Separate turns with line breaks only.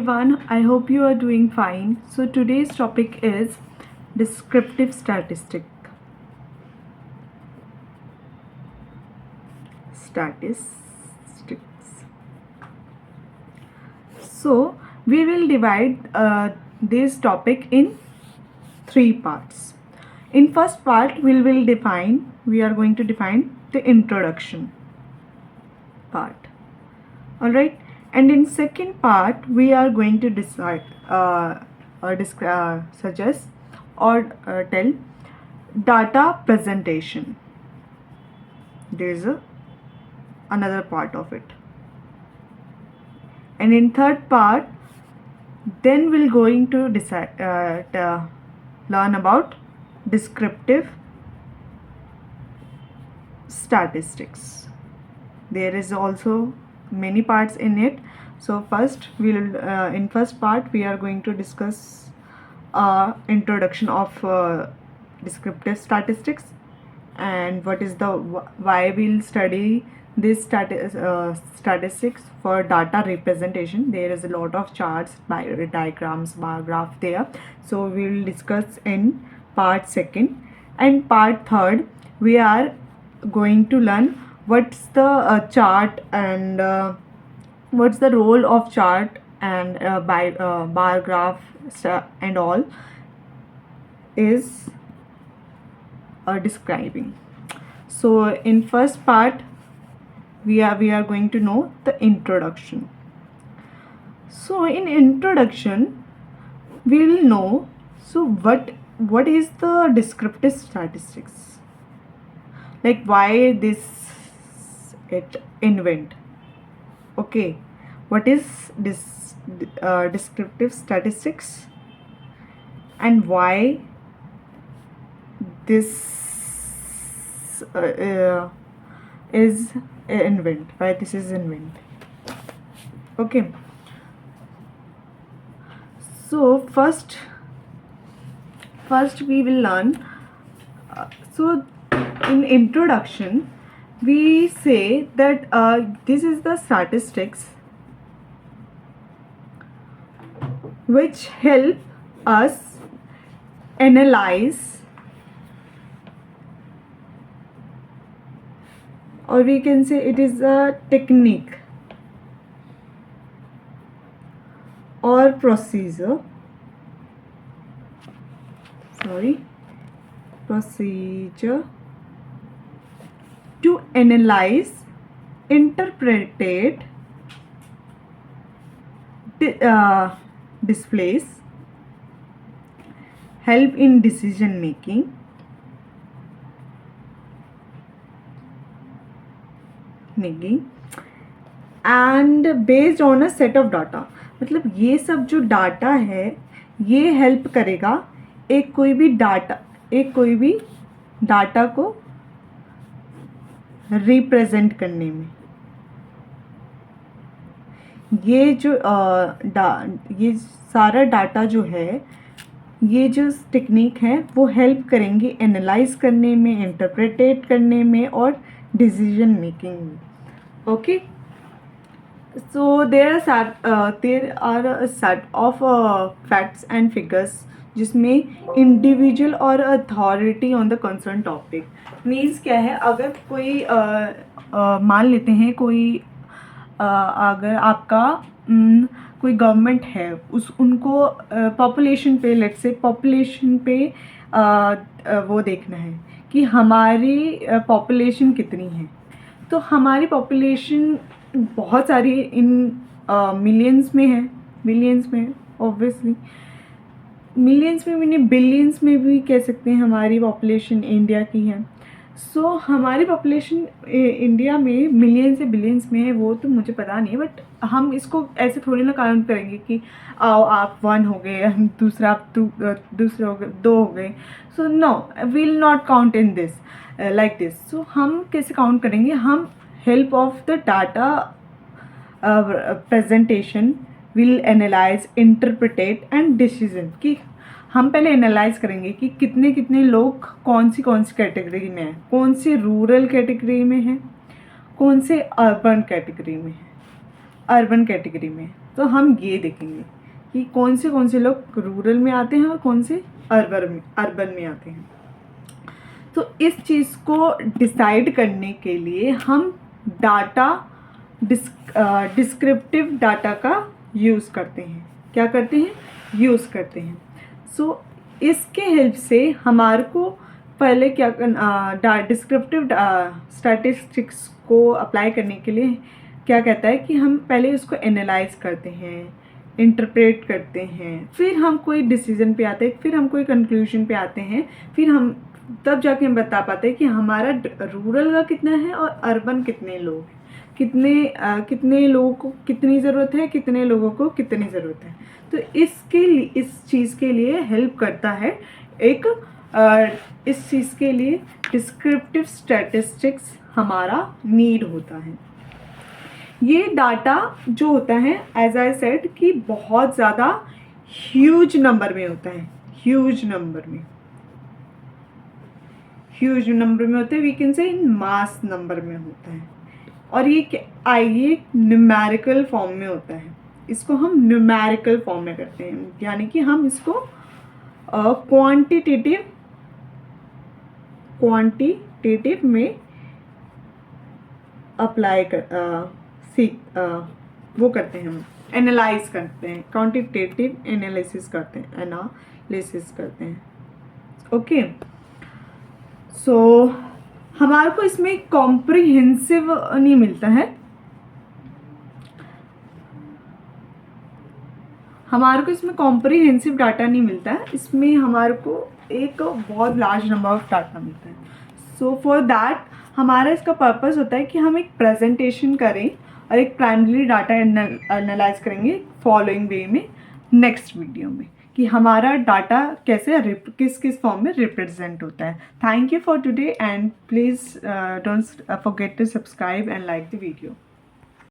everyone, I hope you are doing fine. So today's topic is descriptive statistics. So we will divide this topic in three parts. In first part we are going to define the introduction part. Alright, and in second part we are going to suggest or tell data presentation. There is another part of it, and in third part then we'll going to learn about descriptive statistics. There is also many parts in it. So first we'll in first part we are going to discuss introduction of descriptive statistics and what is the why we'll study this statistics for data representation. There is a lot of charts, diagrams, bar graph there, so we'll discuss in part second. And part third we are going to learn what's the chart and what's the role of chart and bar graph and all is describing. So in first part we are going to know the introduction. So in introduction we will know what is the descriptive statistics, like why this it invent. Okay, what is this descriptive statistics and why this is invent, why this is invent. Okay, so first we will learn so in introduction we say that this is the statistics which help us analyze, or we can say it is a technique or procedure to analyze, interpret, displays, help in decision making, and based on a set of data. मतलब ये सब जो data है ये help करेगा एक कोई भी डाटा को रिप्रेजेंट करने में. ये जो ये सारा डाटा जो है, ये जो टेक्निक है वो हेल्प करेंगे एनालाइज करने में, इंटरप्रेटेट करने में और डिसीजन मेकिंग में. Okay, so there are a set of facts and figures जिसमें इंडिविजुअल और authority on the concern topic. Means क्या है, अगर कोई मान लेते हैं कोई अगर आपका कोई गवर्नमेंट है, उनको पॉपुलेशन पे, लेट्स से पॉपुलेशन पे वो देखना है कि हमारी पॉपुलेशन कितनी है. तो हमारी पॉपुलेशन बहुत सारी इन मिलियंस में है, ऑब्वियसली मिलियंस में भी नहीं, बिलियंस में भी कह सकते हैं हमारी पॉपुलेशन इंडिया की है. सो हमारी पॉपुलेशन इंडिया में मिलियंस से बिलियंस में है वो तो मुझे पता नहीं, बट हम इसको ऐसे थोड़ी ना काउंट करेंगे कि आओ आप 1 हो गए, दूसरा आप दूसरे हो गए, 2 हो गए. So no, will not count in this like this. So हम कैसे काउंट करेंगे? हम help of the data presentation will analyse, interpretate and decision. कि हम पहले एनालाइज करेंगे कि कितने लोग कौन सी कैटेगरी में है, कौन सी रूरल कैटेगरी में है, कौन से अर्बन कैटेगरी में है. तो हम ये देखेंगे कि कौन से लोग रूरल में आते हैं और कौन से अर्बन में आते हैं। तो इस चीज़ को डिसाइड करने के लिए हम डाटा डिस्क्रिप्टिव डाटा का यूज़ करते हैं। क्या करते हैं? यूज़ करते हैं। सो इसके हेल्प से हमारे को पहले क्या करना, डिस्क्रिप्टिव स्टैटिस्टिक्स को अप्लाई करने के लिए क्या कहता है कि हम पहले उसको एनालाइज करते हैं, इंटरप्रेट करते हैं, फिर हम कोई डिसीजन पे आते हैं, फिर हम कोई कंक्लूजन पे आते हैं, फिर हम तब जाके हम बता पाते हैं कि हमारा रूरल का कितना है और अर्बन कितने लोग हैं, कितने लोगों को कितनी ज़रूरत है, कितने लोगों को कितनी ज़रूरत है। तो इस चीज़ के लिए हेल्प करता है इस चीज़ के लिए डिस्क्रिप्टिव स्टैटिस्टिक्स हमारा नीड होता है। ये डाटा जो होता है, एज आई सेड, कि बहुत ज़्यादा ह्यूज नंबर में होता है, ह्यूज नंबर में होते हैं, we can say in mass number में होता है। और ये न्यूमेरिकल फॉर्म में होता है। इसको हम न्यूमेरिकल फॉर्म में करते हैं, यानी कि हम इसको क्वांटिटेटिव में अप्लाई वो करते हैं, हम एनालाइज करते हैं, क्वांटिटेटिव एनालिसिस करते हैं। ओके, सो हमारे को इसमें कॉम्प्रिहेंसिव नहीं मिलता है, हमारे को इसमें कॉम्प्रिहेंसिव डाटा नहीं मिलता है, इसमें हमारे को एक बहुत लार्ज नंबर ऑफ डाटा मिलता है। सो फॉर दैट हमारा इसका पर्पस होता है कि हम एक प्रेजेंटेशन करें और एक प्राइमरी डाटा एनालाइज करेंगे फॉलोइंग वे में नेक्स्ट वीडियो में, कि हमारा डाटा कैसे किस फॉर्म में रिप्रेजेंट होता है। Thank you for today and please don't forget to subscribe and like the video.